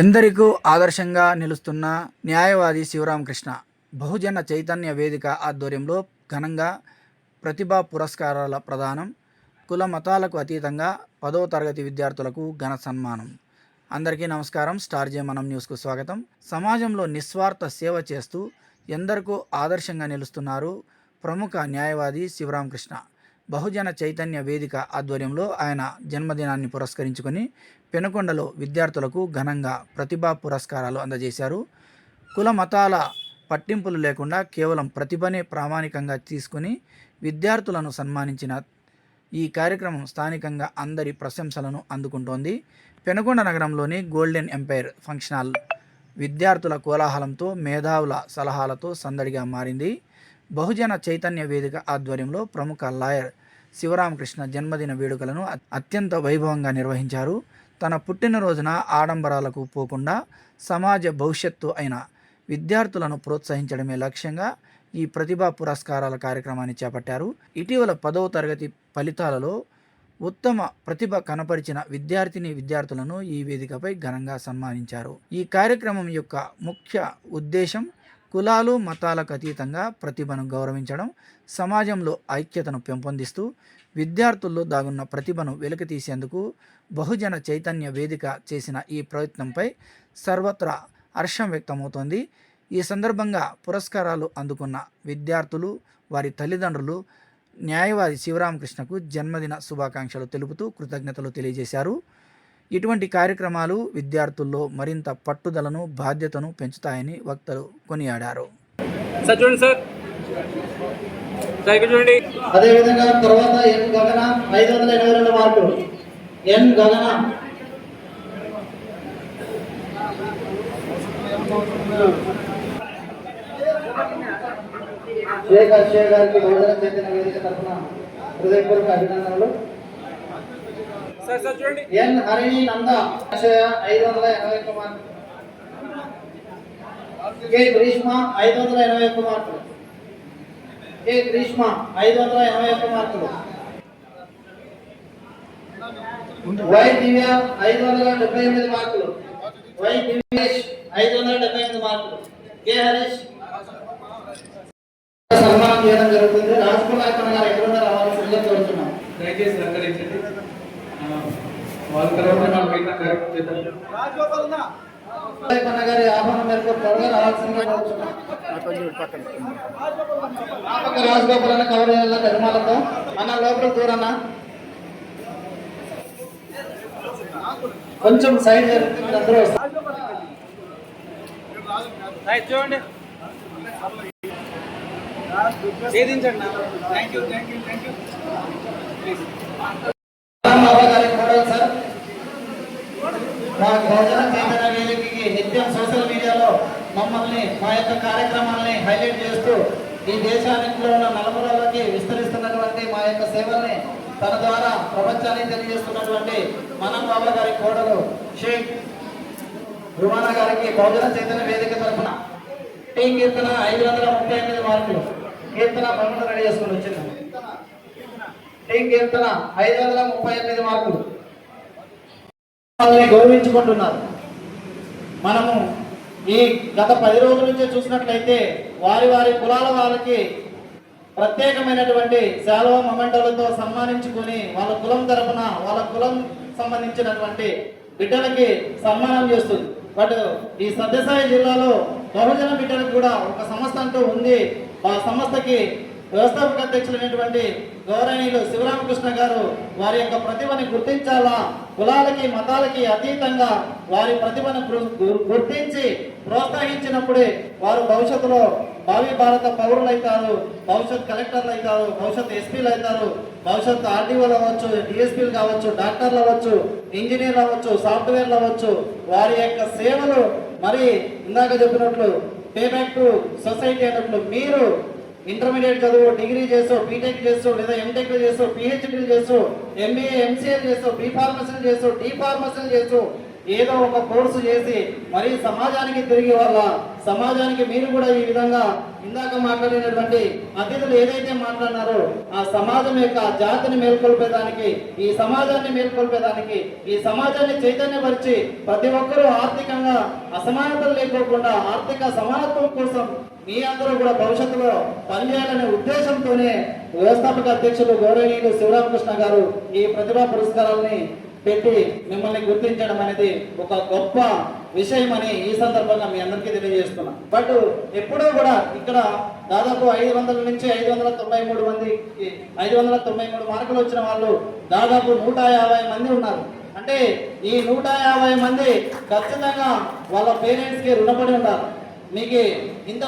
ఎందరికీ ఆదర్శంగా నిలుస్తున్న న్యాయవాది శివరామకృష్ణ బహుజన చైతన్య వేదిక ఆధ్వర్యంలో ఘనంగా ప్రతిభా పురస్కారాల ప్రదానం, కుల మతాలకు అతీతంగా 10వ తరగతి విద్యార్థులకు ఘన సన్మానం. అందరికీ నమస్కారం. స్టార్ జే మనం న్యూస్కు స్వాగతం. సమాజంలో నిస్వార్థ సేవ చేస్తూ ఎందరికో ఆదర్శంగా నిలుస్తున్నారు ప్రముఖ న్యాయవాది శివరామకృష్ణ. బహుజన చైతన్య వేదిక ఆధ్వర్యంలో ఆయన జన్మదినాన్ని పురస్కరించుకొని పెనుకొండలో విద్యార్థులకు ఘనంగా ప్రతిభా పురస్కారాలు అందజేశారు. కుల మతాల పట్టింపులు లేకుండా కేవలం ప్రతిభనే ప్రామాణికంగా తీసుకుని విద్యార్థులను సన్మానించిన ఈ కార్యక్రమం స్థానికంగా అందరి ప్రశంసలను అందుకుంటోంది. పెనుకొండ నగరంలోని గోల్డెన్ ఎంపైర్ ఫంక్షన్ హాల్ విద్యార్థుల కోలాహలంతో, మేధావుల సలహాలతో సందడిగా మారింది. బహుజన చైతన్య వేదిక ఆధ్వర్యంలో ప్రముఖ లాయర్ శివరామకృష్ణ జన్మదిన వేడుకలను అత్యంత వైభవంగా నిర్వహించారు. తన పుట్టినరోజున ఆడంబరాలకు పోకుండా సమాజ భవిష్యత్తు అయిన విద్యార్థులను ప్రోత్సహించడమే లక్ష్యంగా ఈ ప్రతిభా పురస్కారాల కార్యక్రమాన్ని చేపట్టారు. ఇటీవల 10వ తరగతి ఫలితాలలో ఉత్తమ ప్రతిభ కనపరిచిన విద్యార్థులను ఈ వేదికపై ఘనంగా సన్మానించారు. ఈ కార్యక్రమం యొక్క ముఖ్య ఉద్దేశం కులాలు మతాలకు అతీతంగా ప్రతిభను గౌరవించడం, సమాజంలో ఐక్యతను పెంపొందిస్తూ విద్యార్థుల్లో దాగున్న ప్రతిభను వెలికితీసేందుకు బహుజన చైతన్య వేదిక చేసిన ఈ ప్రయత్నంపై సర్వత్రా హర్షం వ్యక్తమవుతోంది. ఈ సందర్భంగా పురస్కారాలు అందుకున్న విద్యార్థులు, వారి తల్లిదండ్రులు న్యాయవాది శివరామకృష్ణకు జన్మదిన శుభాకాంక్షలు తెలుపుతూ కృతజ్ఞతలు తెలియజేశారు. ఇటువంటి కార్యక్రమాలు విద్యార్థుల్లో మరింత పట్టుదలను, బాధ్యతను పెంచుతాయని వక్తలు కొనియాడారు. అదేవిధంగా తర్వాత ఎన్ గగన 582 మార్కులు. ఎన్ గగన షేక్ అక్షయ్ గారికి బహుజన చైతన్య వేదిక తరఫున హృదయపూర్వక అభినందనలు. ఎన్ హరిణి నంద 581 మార్కులు. కె గ్రీష్మ 581 మార్కులు. కె గ్రీష్మ 581 మార్కులు. వై దివ్య 578 మార్కులు. వై దివ్యేష్ 578 మార్కులు. కె హరీష్ సన్మానం చేయడం జరుగుతుంది. రాజకుమార్ గారు ఎక్కడున్నా రావాల్సిందిగా కోరుతున్నాం. దయచేసి సహకరించండి. వాళ్ళ తర్వాత గారి ఆహ్వానం మేరకు త్వరగా రావాల్సిందిగా కోరుతున్నాం. రాజగోపాల్ అన్న కవర్ చేయాల నిర్మాలతో అన్న లోపల దూరన్న కొంచెం సైడ్ జరుగుతుంది. అందరూ చూడండి, ఛేదించండి. Thank you. సార్, మా బహుజన చైతన్య వేదికకి నిత్యం సోషల్ మీడియాలో మమ్మల్ని, మా యొక్క కార్యక్రమాలని హైలైట్ చేస్తూ ఈ దేశానికిలో ఉన్న నలుమూలలోకి విస్తరిస్తున్నటువంటి మా యొక్క సేవల్ని తన ద్వారా ప్రపంచానికి తెలియజేస్తున్నటువంటి మనం బాబా గారి కోడలు షేక్ రుమానా గారికి బహుజన చైతన్య వేదిక తరఫున టీ కీర్తన 538 మార్కులు. కీర్తన పనులు రెడీ చేసుకుని వచ్చింది. టీ కీర్తన 538 మార్కులు. వాళ్ళని గౌరవించుకుంటున్నారు. మనము ఈ గత 10 రోజుల నుంచి చూసినట్లయితే వారి కులాల వాళ్ళకి ప్రత్యేకమైనటువంటి శాలువా మొమెంటోలతో సన్మానించుకొని వాళ్ళ కులం తరపున వాళ్ళ కులం సంబంధించినటువంటి బిడ్డలకి సన్మానం చేస్తుంది. బట్ ఈ సత్యసాయి జిల్లాలో బహుజన బిడ్డలకు కూడా ఒక సంస్థ అంటూ ఉంది. ఆ సంస్థకి వ్యవస్థాపక అధ్యక్షులైనటువంటి గౌరవనీయులు శివరామకృష్ణ గారు వారి యొక్క ప్రతిభని గుర్తించాలా, కులాలకి మతాలకి అతీతంగా వారి ప్రతిభను గుర్తించి ప్రోత్సహించినప్పుడే వారు భవిష్యత్తులో భావి భారత పౌరులు అవుతారు, భవిష్యత్ కలెక్టర్లు అవుతారు, భవిష్యత్ ఎస్పీలు అవుతారు, భవిష్యత్ ఆర్టీఓలు అవ్వచ్చు, డిఎస్పీలు కావచ్చు, డాక్టర్లు అవ్వచ్చు, ఇంజనీర్లు అవ్వచ్చు, సాఫ్ట్వేర్లు అవ్వచ్చు. వారి యొక్క సేవలు మరి ఇందాక చెప్పినట్లు పే బ్యాక్ టు సొసైటీ అన్నట్లు మీరు ఇంటర్మీడియట్ చదువు, డిగ్రీ చేస్తూ, బీటెక్ చేస్తూ, లేదా ఎంటెక్ చేస్తూ, పిహెచ్డీలు చేస్తూ, ఎంబీఏ ఎంసీఏ చేస్తూ, బీ ఫార్మసీలు చేస్తూ, డి ఫార్మసీలు చేస్తూ ఏదో ఒక కోర్సు చేసి మరి సమాజానికి తిరిగి వాళ్ళ సమాజానికి మీరు కూడా ఈ విధంగా ఇందాక మాట్లాడినటువంటి అతిథులు ఏదైతే మాట్లాడినారో ఆ సమాజం యొక్క జాతిని మేల్కొల్పేదానికి, ఈ సమాజాన్ని మేల్కొల్పేదానికి, ఈ సమాజాన్ని చైతన్యపరిచి ప్రతి ఒక్కరూ ఆర్థికంగా అసమానతలు లేకోకుండా ఆర్థిక సమానత్వం కోసం మీ అందరూ కూడా భవిష్యత్తులో పనిచేయాలనే ఉద్దేశంతోనే వ్యవస్థాపక అధ్యక్షులు గౌరవనీయులు శివరామకృష్ణ గారు ఈ ప్రతిభా పురస్కారాలని పెట్టి మిమ్మల్ని గుర్తించడం అనేది ఒక గొప్ప విషయం అని ఈ సందర్భంగా మీ అందరికీ తెలియజేస్తున్నా. బట్ ఎప్పుడూ కూడా ఇక్కడ దాదాపు 500 నుంచి 593 మందికి 593 మార్కులు వచ్చిన వాళ్ళు దాదాపు 150 మంది ఉన్నారు. అంటే ఈ 150 మంది ఖచ్చితంగా వాళ్ళ పేరెంట్స్కి రుణపడి ఉన్నారు. మీకు ఇంత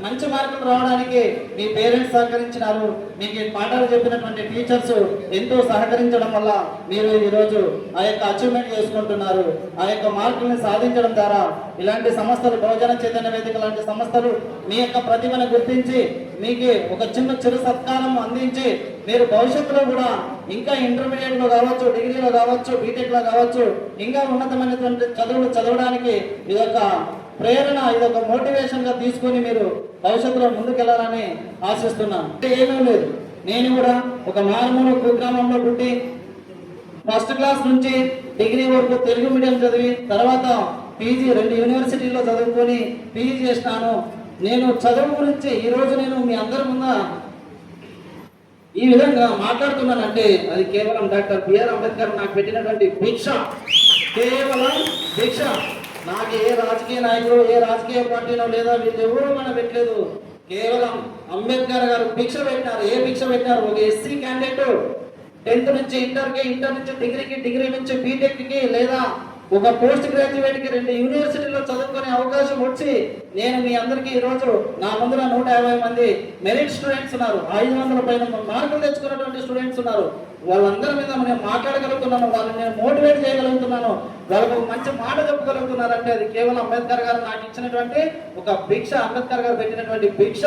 మంచి మార్కులు రావడానికి మీ పేరెంట్స్ సహకరించినారు, మీకు పాఠాలు చెప్పినటువంటి టీచర్స్ ఎంతో సహకరించడం వల్ల మీరు ఈరోజు ఆ యొక్క అచీవ్మెంట్ చేసుకుంటున్నారు. ఆ యొక్క మార్కుల్ని సాధించడం ద్వారా ఇలాంటి సంస్థలు, బహుజన చైతన్య వేదిక లాంటి సంస్థలు మీ యొక్క ప్రతిభను గుర్తించి మీకు ఒక చిరు సత్కారం అందించి మీరు భవిష్యత్తులో కూడా ఇంకా ఇంటర్మీడియట్లో కావచ్చు, డిగ్రీలో కావచ్చు, బీటెక్లో కావచ్చు, ఇంకా ఉన్నతమైనటువంటి చదువులు చదవడానికి ఇదొక ప్రేరణ, ఇదొక మోటివేషన్ గా తీసుకొని మీరు భవిష్యత్తులో ముందుకెళ్లాలని ఆశిస్తున్నాను. అంటే ఏమీ లేదు, నేను కూడా ఒక మారుమూల కుగ్రామంలో పుట్టి ఫస్ట్ క్లాస్ నుంచి డిగ్రీ వరకు తెలుగు మీడియం చదివి తర్వాత పీజీ 2 యూనివర్సిటీల్లో చదువుకొని పీజీ చేసినాను. నేను చదువు గురించి ఈరోజు నేను మీ అందరి ముందు ఈ విధంగా మాట్లాడుతున్నానంటే అది కేవలం డాక్టర్ బిఆర్ అంబేద్కర్ నాకు పెట్టినటువంటి భిక్ష, కేవలం భిక్ష. నాకు ఏ రాజకీయ నాయకుడు, ఏ రాజకీయ పార్టీనో లేదా వీళ్ళు ఎవరు మన పెట్టలేదు. కేవలం అంబేద్కర్ గారు భిక్ష పెట్టినారు. ఏ భిక్ష పెట్టినారు? ఒక ఎస్సీ క్యాండిడేట్ 10th నుంచి ఇంటర్కి, ఇంటర్ నుంచి డిగ్రీకి, డిగ్రీ నుంచి బీటెక్కి లేదా ఒక పోస్ట్ గ్రాడ్యుయేట్కి 2 యూనివర్సిటీలో చదువుకునే అవకాశం వచ్చి నేను మీ అందరికీ ఈరోజు నా ముందున 150 మంది మెరిట్ స్టూడెంట్స్ ఉన్నారు. 500 పైన మార్కులు తెచ్చుకున్నటువంటి స్టూడెంట్స్ ఉన్నారు. వాళ్ళందరి మీద నేను మాట్లాడగలుగుతున్నాను, వాళ్ళని నేను మోటివేట్ చేయగలుగుతున్నాను, వాళ్ళకు మంచి మాట చెప్పగలుగుతున్నారంటే అది కేవలం అంబేద్కర్ గారు నాకు ఇచ్చినటువంటి ఒక భిక్ష, అంబేద్కర్ గారు పెట్టినటువంటి భిక్ష.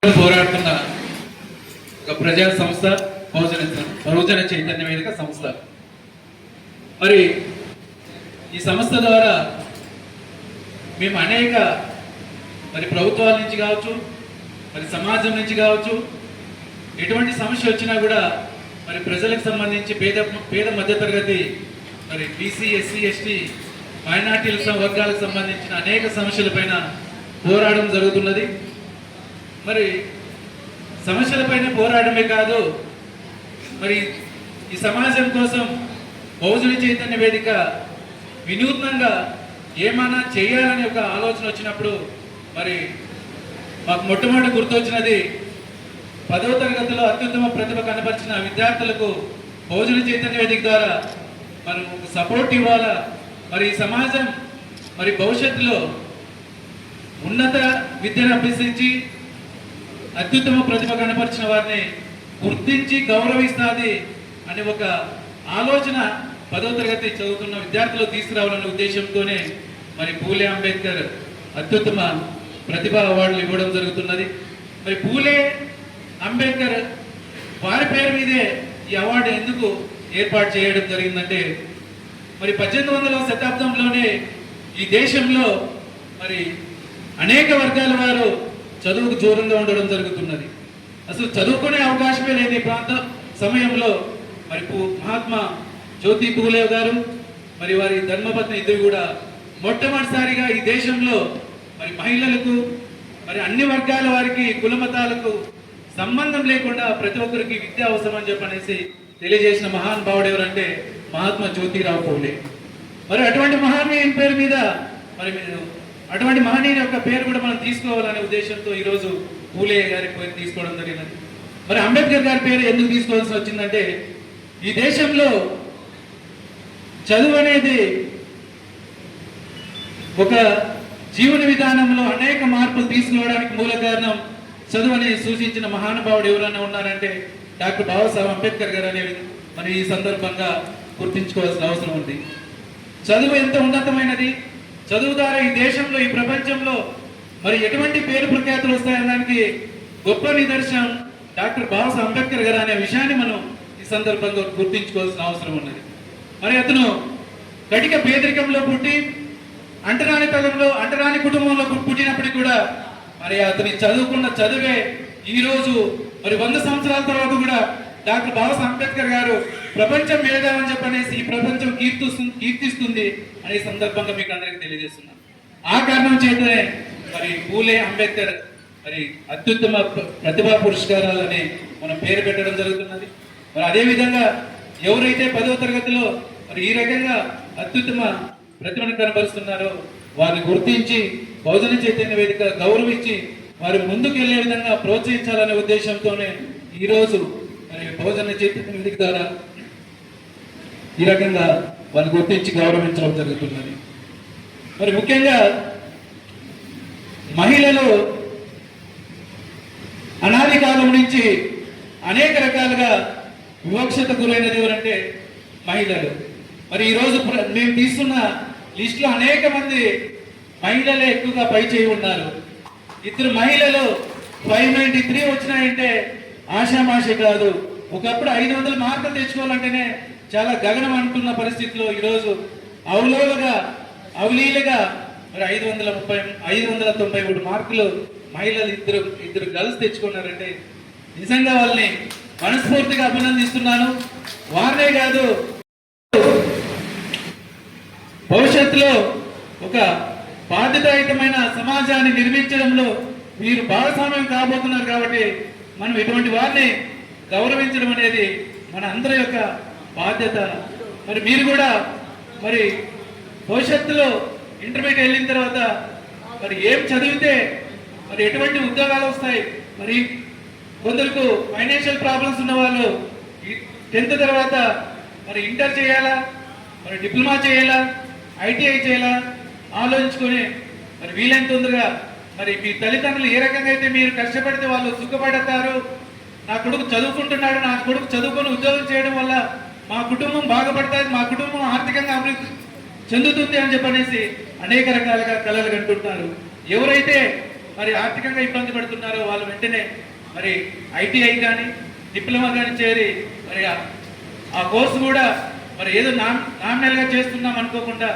పోరాడుతున్న ఒక ప్రజా సంస్థ బహుజన చైతన్య వేదిక సంస్థ. మరి ఈ సంస్థ ద్వారా మేము అనేక ప్రభుత్వాల నుంచి కావచ్చు, సమాజం నుంచి కావచ్చు, ఎటువంటి సమస్య వచ్చినా కూడా ప్రజలకు సంబంధించి పేద మధ్యతరగతి బీసీ, ఎస్సీ, ఎస్టీ, మైనార్టీల వర్గాలకు సంబంధించిన అనేక సమస్యలపైన పోరాటం జరుగుతున్నది. సమస్యలపైన పోరాడమే కాదు, ఈ సమాజం కోసం బహుజన చైతన్య వేదిక వినూత్నంగా ఏమైనా చేయాలని ఒక ఆలోచన వచ్చినప్పుడు మాకు మొట్టమొదటి గుర్తొచ్చినది 10వ తరగతిలో అత్యుత్తమ ప్రతిభ కనపరిచిన విద్యార్థులకు బహుజన చైతన్య వేదిక ద్వారా మనం ఒక సపోర్ట్ ఇవ్వాలా. ఈ సమాజం భవిష్యత్తులో ఉన్నత విద్యను అభ్యసించి అత్యుత్తమ ప్రతిభ కనపరిచిన వారిని గుర్తించి గౌరవిస్తుంది అనే ఒక ఆలోచన 10వ తరగతి చదువుతున్న విద్యార్థులు తీసుకురావాలనే ఉద్దేశంతోనే పూలే అంబేద్కర్ అత్యుత్తమ ప్రతిభా అవార్డులు ఇవ్వడం జరుగుతున్నది. పూలే అంబేద్కర్ వారి పేరు మీదే ఈ అవార్డు ఎందుకు ఏర్పాటు చేయడం జరిగిందంటే 18వ శతాబ్దంలోనే ఈ దేశంలో అనేక వర్గాల వారు చదువుకు దూరంగా ఉండడం జరుగుతున్నది. అసలు చదువుకునే అవకాశమే లేని ప్రాంత సమయంలో మహాత్మా జ్యోతి పూలే గారు వారి ధర్మపత్ని ఇద్దరు కూడా మొట్టమొదటిసారిగా ఈ దేశంలో మహిళలకు అన్ని వర్గాల వారికి, కుల మతాలకు సంబంధం లేకుండా ప్రతి ఒక్కరికి విద్య అవసరం అని చెప్పనేసి తెలియజేసిన మహానుభావుడు ఎవరంటే మహాత్మా జ్యోతిరావు పూలే. అటువంటి మహనీయుని పేరు మీద అటువంటి మహనీయుని యొక్క పేరు కూడా మనం తీసుకోవాలనే ఉద్దేశంతో ఈరోజు పూలే గారి పేరు తీసుకోవడం జరిగినది. అంబేద్కర్ గారి పేరు ఎందుకు తీసుకోవాల్సి వచ్చిందంటే ఈ దేశంలో చదువు అనేది ఒక జీవన విధానంలో అనేక మార్పులు తీసుకురావడానికి మూల కారణం చదువు అని సూచించిన మహానుభావుడు ఎవరైనా ఉన్నారంటే డాక్టర్ బాబాసాహెబ్ అంబేద్కర్ గారు అనేది ఈ సందర్భంగా గుర్తించుకోవాల్సిన అవసరం ఉంది. చదువు ఎంత ఉన్నతమైనది, చదువు ద్వారా ఈ దేశంలో, ఈ ప్రపంచంలో ఎటువంటి పేరు ప్రఖ్యాతులు వస్తాయనడానికి గొప్ప నిదర్శనం డాక్టర్ బాబాసాహెబ్ అంబేద్కర్ గారు అనే విషయాన్ని మనం ఈ సందర్భంగా గుర్తించుకోవాల్సిన అవసరం ఉన్నది. అతను కటిక పేదరికంలో పుట్టి అంటరాని తలంలో అంటరాని కుటుంబంలో పుట్టినప్పటికీ కూడా మరి అతని చదువుకున్న చదువే ఈ రోజు మరి 100 సంవత్సరాల తర్వాత కూడా డాక్టర్ బాబాసాహెబ్ అంబేద్కర్ గారు ప్రపంచం మేధావని చెప్పనేసి ఈ ప్రపంచం కీర్తిస్తుంది అనే సందర్భంగా మీకు అందరికీ తెలియజేస్తున్నాను. ఆ కారణం చేతనే మరి పూలే అంబేద్కర్ మరి అత్యుత్తమ ప్రతిభా పురస్కారాలని మనం పేరు పెట్టడం జరుగుతున్నది. మరి అదేవిధంగా ఎవరైతే 10వ తరగతిలో మరి ఈ రకంగా అత్యుత్తమ ప్రతిభను కనబరుస్తున్నారో వారిని గుర్తించి బహుజన చైతన్య వేదిక గౌరవించి వారి ముందుకు వెళ్లే విధంగా ప్రోత్సహించాలనే ఉద్దేశంతోనే ఈరోజు మరి బహుజన చైతన్య వేదిక ద్వారా ఈ రకంగా వారిని గుర్తించి గౌరవించడం జరుగుతున్నది. మరి ముఖ్యంగా మహిళలు అనాది కాలం నుంచి అనేక రకాలుగా వివక్షత గురైనది ఎవరంటే మహిళలు. మరి ఈరోజు మేము తీసుకున్న లిస్టులో అనేక మంది మహిళలే ఎక్కువగా పై చేయి ఉన్నారు. 2 మహిళలు 593 వచ్చినాయంటే ఆషామాషి కాదు. ఒకప్పుడు 500 మార్కులు తెచ్చుకోవాలంటేనే చాలా గగనం అంటున్న పరిస్థితిలో ఈరోజు అవలీలుగా మరి 593 మార్కులు మహిళలు ఇద్దరు గర్ల్స్ తెచ్చుకున్నారంటే నిజంగా వాళ్ళని మనస్ఫూర్తిగా అభినందిస్తున్నాను. వారినే కాదు, భవిష్యత్తులో ఒక బాధ్యతాయుతమైన సమాజాన్ని నిర్మించడంలో మీరు భాగస్వామ్యం కాబోతున్నారు. కాబట్టి మనం ఇటువంటి వారిని గౌరవించడం అనేది మన అందరి యొక్క బాధ్యత. మరి మీరు కూడా మరి భవిష్యత్తులో ఇంటర్మీడియట్ వెళ్ళిన తర్వాత మరి ఏం చదివితే మరి ఎటువంటి ఉద్యోగాలు వస్తాయి. మరి కొందరికి ఫైనాన్షియల్ ప్రాబ్లమ్స్ ఉన్న వాళ్ళు 10th తర్వాత మరి ఇంటర్ చేయాలా, మరి డిప్లొమా చేయాలా, ఐటీఐ చేయాలా ఆలోచించుకొని మరి వీలైన తొందరగా మరి మీ తల్లిదండ్రులు ఏ రకంగా అయితే మీరు కష్టపడితే వాళ్ళు సుఖపడతారు. నా కొడుకు చదువుకుంటున్నాడు, నా కొడుకు చదువుకొని ఉద్యోగం చేయడం వల్ల మా కుటుంబం బాగుపడుతుంది, మా కుటుంబం ఆర్థికంగా అభివృద్ధి చెందుతుంది అని చెప్పనేసి అనేక రకాలుగా కలలు కంటుంటారు. ఎవరైతే మరి ఆర్థికంగా ఇబ్బంది పడుతున్నారో వాళ్ళు వెంటనే మరి ఐటీఐ కానీ డిప్లొమా కానీ చేరి మరి ఆ కోర్సు కూడా మరి ఏదో నామినల్గా చేస్తున్నాం అనుకోకుండా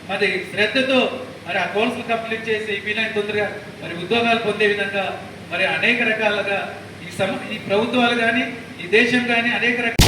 మరి శ్రద్ధతో మరి ఆ కోర్సులు కంప్లీట్ చేసి వీలైన తొందరగా మరి ఉద్యోగాలు పొందే విధంగా మరి అనేక రకాలుగా ఈ ప్రభుత్వాలు కానీ ఈ దేశం కానీ అనేక రకాల